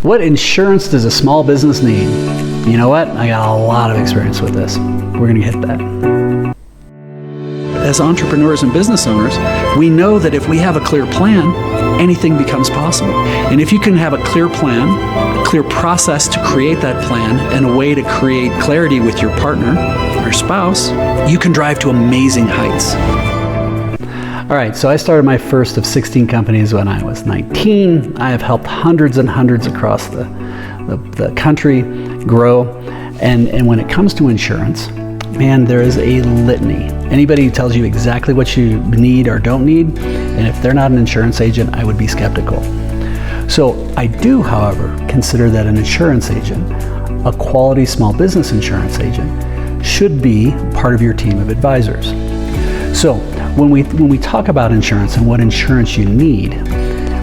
What insurance does a small business need? You know what? I got a lot of experience with this. We're going to hit that. As entrepreneurs and business owners, we know that if we have a clear plan, anything becomes possible. And if you can have a clear plan, a clear process to create that plan, and a way to create clarity with your partner or spouse, you can drive to amazing heights. All right, so I started my first of 16 companies when I was 19. I have helped hundreds and hundreds across the country grow. And when it comes to insurance, man, there is a litany. Anybody who tells you exactly what you need or don't need, and if they're not an insurance agent, I would be skeptical. So I do, however, consider that an insurance agent, a quality small business insurance agent, should be part of your team of advisors. So when we talk about insurance and what insurance you need,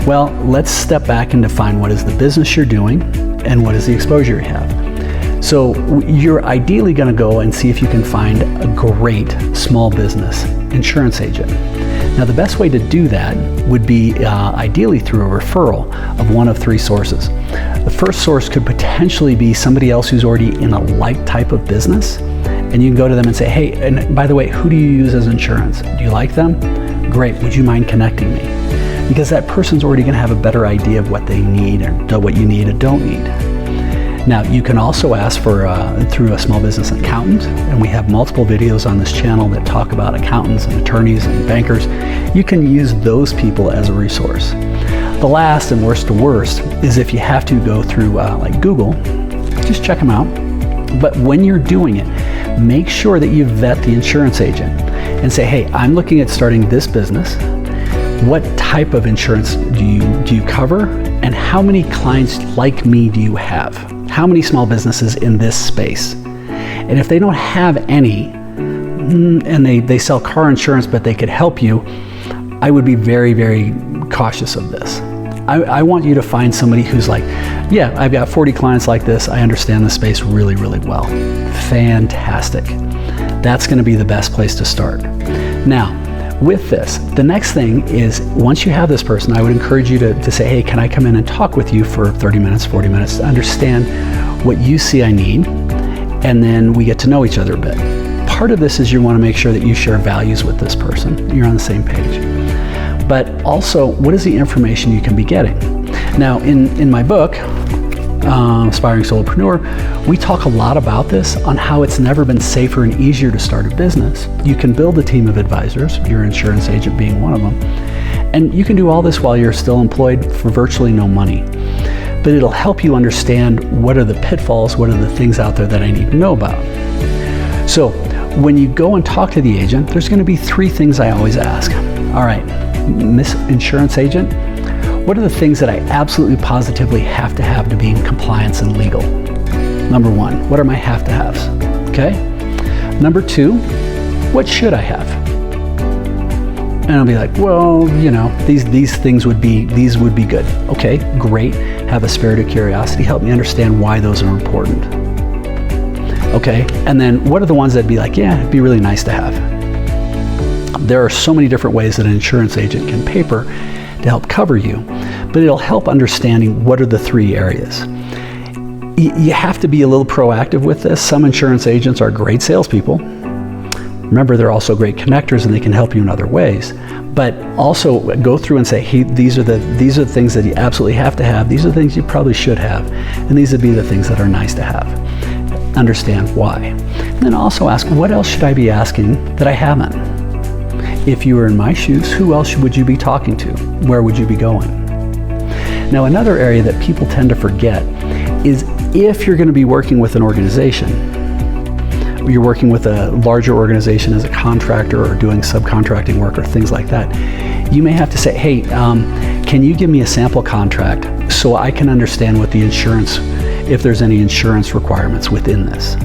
well, let's step back and define what is the business you're doing and what is the exposure you have. So you're ideally going to go and see if you can find a great small business insurance agent. Now, the best way to do that would be ideally through a referral of one of three sources. The first source could potentially be somebody else who's already in a like type of business, and you can go to them and say, hey, and by the way, who do you use as insurance? Do you like them? Great, would you mind connecting me? Because that person's already going to have a better idea of what they need or what you need and don't need. Now, you can also ask for through a small business accountant, and we have multiple videos on this channel that talk about accountants and attorneys and bankers. You can use those people as a resource. The last and worst to worst is if you have to go through like Google, just check them out. But when you're doing it, make sure that you vet the insurance agent and say, hey, I'm looking at starting this business. What type of insurance do you cover? And how many clients like me do you have? How many small businesses in this space? And if they don't have any, and they sell car insurance, but they could help you, I would be very, very cautious of this. I want you to find somebody who's like, yeah, I've got 40 clients like this. I understand the space really, really well. Fantastic. That's going to be the best place to start. Now, with this, the next thing is once you have this person, I would encourage you to say, hey, can I come in and talk with you for 30 minutes, 40 minutes to understand what you see I need, and then we get to know each other a bit. Part of this is you want to make sure that you share values with this person. You're on the same page. But also, what is the information you can be getting? Now, in my book, Aspiring Solopreneur, we talk a lot about this on how it's never been safer and easier to start a business. You can build a team of advisors, your insurance agent being one of them, and you can do all this while you're still employed for virtually no money. But it'll help you understand what are the pitfalls, what are the things out there that I need to know about. So when you go and talk to the agent, there's going to be three things I always ask. All right, Miss Insurance Agent, what are the things that I absolutely positively have to be in compliance and legal? Number one, what are my have-to-haves? Okay. Number two, what should I have? And I'll be like, well, you know, these things would be good. Okay, great. Have a spirit of curiosity. Help me understand why those are important. Okay, and then what are the ones that'd be like, yeah, it'd be really nice to have? There are so many different ways that an insurance agent can paper to help cover you, but it'll help understanding what are the three areas. You have to be a little proactive with this. Some insurance agents are great salespeople. Remember, they're also great connectors and they can help you in other ways. But also go through and say, hey, these are the things that you absolutely have to have. These are the things you probably should have. And these would be the things that are nice to have. Understand why. And then also ask, what else should I be asking that I haven't? If you were in my shoes, who else would you be talking to? Where would you be going? Now, another area that people tend to forget is if you're going to be working with an organization, you're working with a larger organization as a contractor or doing subcontracting work or things like that, you may have to say, hey, can you give me a sample contract so I can understand what the insurance, if there's any insurance requirements within this.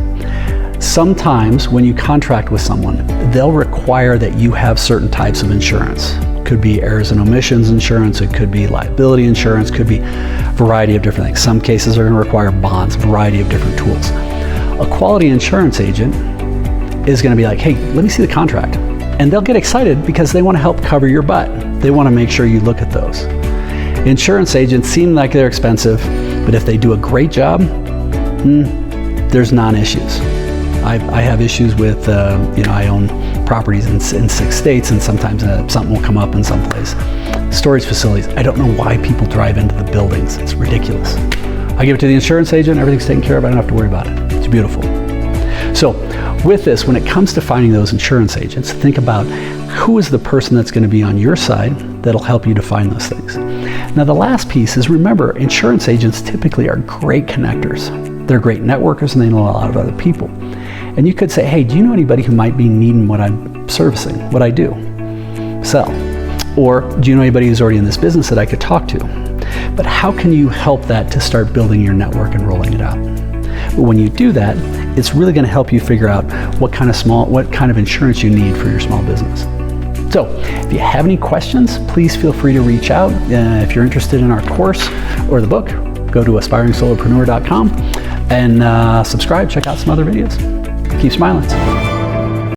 Sometimes when you contract with someone, they'll require that you have certain types of insurance. Could be errors and omissions insurance, it could be liability insurance, could be a variety of different things. Some cases are going to require bonds, a variety of different tools. A quality insurance agent is going to be like, hey, let me see the contract. And they'll get excited because they want to help cover your butt. They want to make sure you look at those. Insurance agents seem like they're expensive. But if they do a great job, there's non-issues. I have issues with, I own properties in 6 states, and sometimes something will come up in some place. Storage facilities, I don't know why people drive into the buildings. It's ridiculous. I give it to the insurance agent, everything's taken care of, I don't have to worry about it. It's beautiful. So with this, when it comes to finding those insurance agents, think about who is the person that's going to be on your side that'll help you to find those things. Now the last piece is, remember, insurance agents typically are great connectors. They're great networkers and they know a lot of other people. And you could say, hey, do you know anybody who might be needing what I'm servicing, what I do, sell? Or do you know anybody who's already in this business that I could talk to? But how can you help that to start building your network and rolling it out? But when you do that, it's really going to help you figure out what kind of insurance you need for your small business. So if you have any questions, please feel free to reach out. If you're interested in our course or the book, go to aspiringsolopreneur.com and subscribe, check out some other videos. Keep smiling.